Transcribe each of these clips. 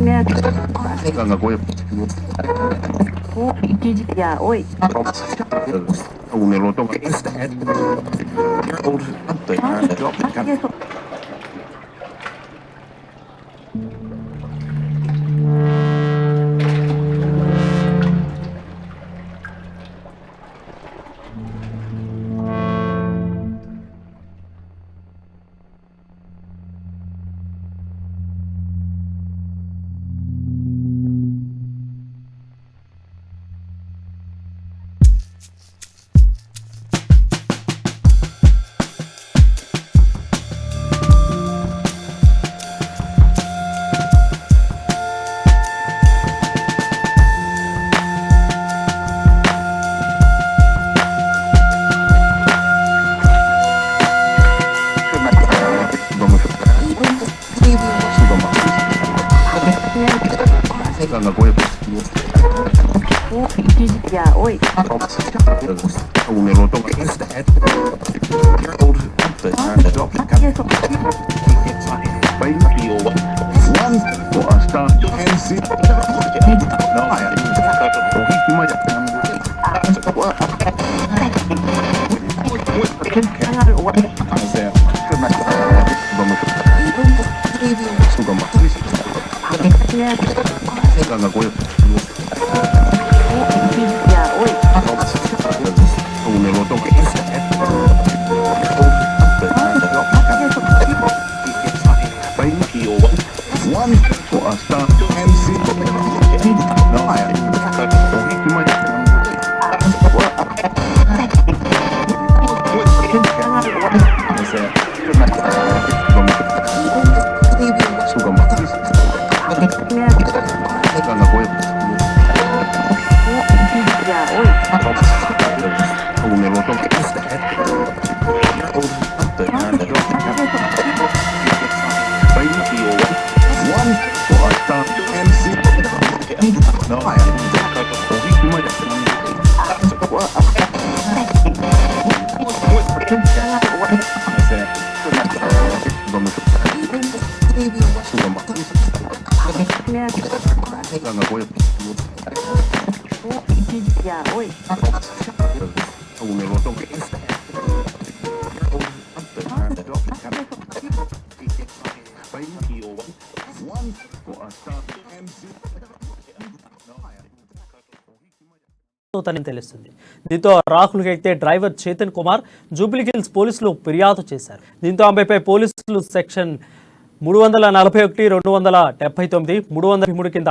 Ganga Goya. Ya, hoy. Un eloto. Ganga Goya. Ya, hoy. Un eloto. Ganga Goya. Ya, hoy. Un eloto. Ganga Goya. Ya, hoy. Un eloto. Ganga Goya. Ya, hoy. Un eloto. తని తెలుస్తుంది. దీంతో రాహుల్ అయితే driver Chetan Kumar Jubilee Hills పోలీసులు ఫిర్యాదు చేశారు. దీంతో ఆమెపై పోలీసులు సెక్షన్ 341, 279, 303 కింద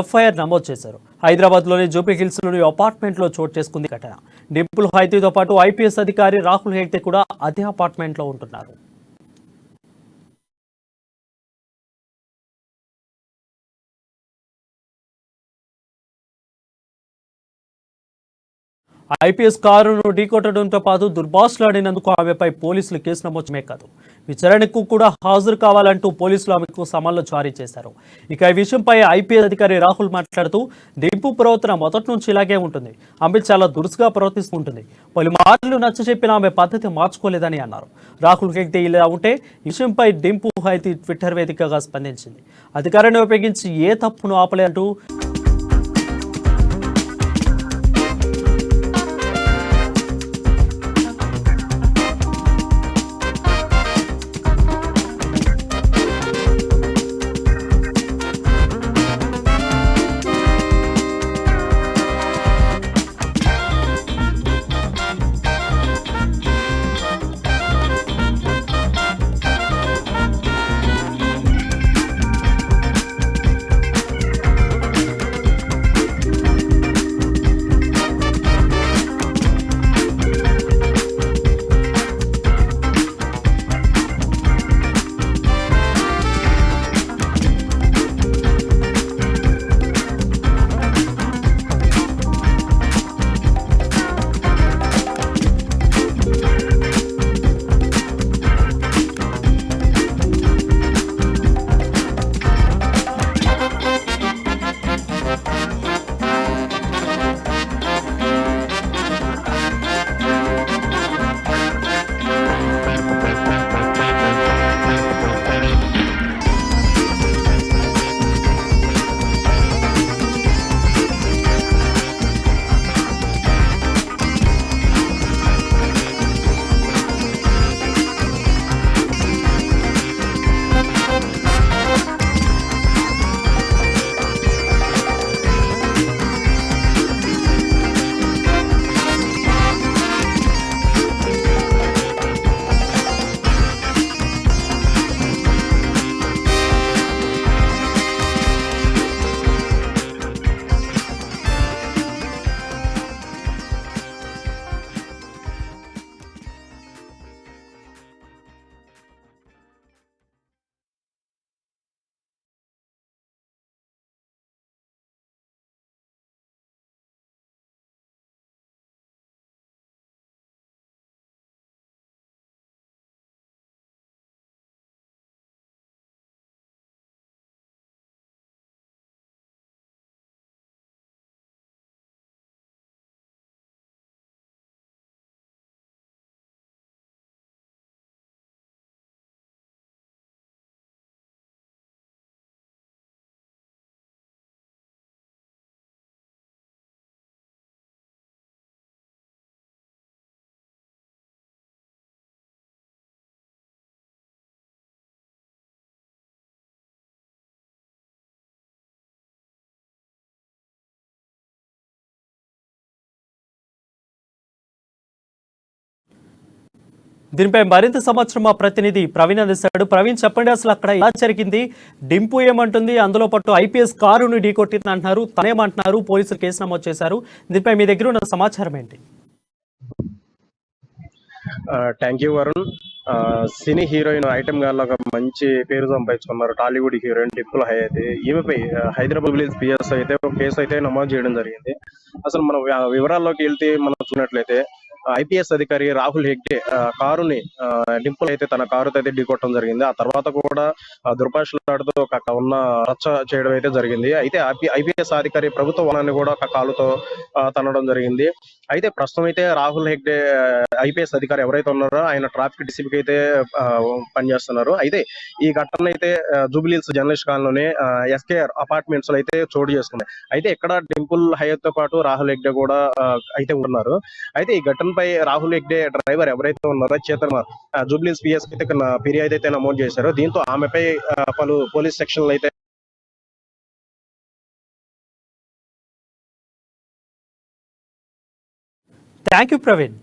ఎఫ్ఐఆర్ నమోదు చేశారు. హైదరాబాద్లోని జూబ్లీహిల్స్లోని అపార్ట్మెంట్లో చోటు చేసుకుంది ఘటన. డింపుల్ హైతీతో పాటు ఐపీఎస్ అధికారి రాహుల్ హైతే కూడా అదే అపార్ట్మెంట్లో ఉంటున్నారు. ఐపీఎస్ కారును ఢీకొట్టడంతో పాటు దుర్భాషలాడినందుకు ఆమెపై పోలీసులు కేసు నమోదు కాదు, విచారణకు కూడా హాజరు కావాలంటూ పోలీసులు ఆమెకు సమన్లు జారీ చేశారు. ఇక ఈ విషయంపై ఐపీఎస్ అధికారి రాహుల్ మాట్లాడుతూ డింపు ప్రవర్తన మొదటి నుంచి ఇలాగే ఉంటుంది, ఆమె చాలా దురుసుగా ప్రవర్తిస్తుంటుంది, పలుమార్లు నచ్చ చెప్పిన ఆమె పద్ధతి మార్చుకోలేదని అన్నారు. రాహుల్ అయితే ఇలా ఉంటే ఈ విషయంపై డింపు హైతి ట్విట్టర్ వేదికగా స్పందించింది. అధికారాన్ని ఉపయోగించి ఏ తప్పును ఆపలేదంటూ దీనిపై మరింత సమాచారం మా ప్రతినిధి ప్రవీణ్ అందిస్తాడు. ప్రవీణ్, చెప్పండి, అసలు అక్కడ ఎలా జరిగింది? డింపు ఏమంటుంది? అందులో పాటు ఐపీఎస్ కారును ఢీకొట్టింది అంటున్నారు, తనేమంటున్నారు? పోలీసులు కేసు నమోదు చేశారు. దీనిపై మీ దగ్గర ఉన్న సమాచారం ఏంటి? Thank you Varun. Cine heroine item గాల్లో ఒక మంచి పేరు సంపాదించుకున్నారు టాలీవుడ్ హీరోయిన్ డిప్పుల హయాతి. ఈమెపై హైదరాబాద్ విలేజ్ పిఎస్ అయితే ఒక కేసు అయితే నమోదు చేయడం జరిగింది. అసలు మనం వివరాల్లోకి వెళ్తే మనం చూసినట్లయితే ఐపీఎస్ అధికారి రాహుల్ హెగ్డే కారుని డింపుల్ అయితే తన కారుతో అయితే ఢీకొట్టడం జరిగింది. ఆ తర్వాత కూడా దుర్భాషలాడుతూ ఒక ఉన్న రచ్చ చేయడం అయితే జరిగింది. అయితే ఐపీఎస్ అధికారి ప్రభుత్వ వనాన్ని కూడా ఒక కాలుతో తనడం జరిగింది. అయితే ప్రస్తుతం అయితే రాహుల్ హెగ్డే ఐపీఎస్ అధికారి ఎవరైతే ఉన్నారో ఆయన ట్రాఫిక్ డిసిప్లిన్ అయితే పనిచేస్తున్నారు. అయితే ఈ ఘటన అయితే జూబిలీహిల్స్ జర్నలిస్ట్ కాలనీలోనే ఎస్కేఆర్ అపార్ట్మెంట్స్ లో అయితే చోటు చేసుకున్నాయి. అయితే ఇక్కడ డింపుల్ హయాత్ తో పాటు రాహుల్ హెగ్డే కూడా అయితే ఉన్నారు. అయితే ఈ ఘటనపై రాహుల్ హెగ్డే డ్రైవర్ ఎవరైతే ఉన్నారో చేతన జూబిలీహిల్స్ పిఎస్ అయితే ఫిర్యాదు అయితే నమోదు చేశారు. దీంతో ఆమెపై పలు పోలీస్ సెక్షన్లు అయితే థ్యాంక్ యూ ప్రవీణ్.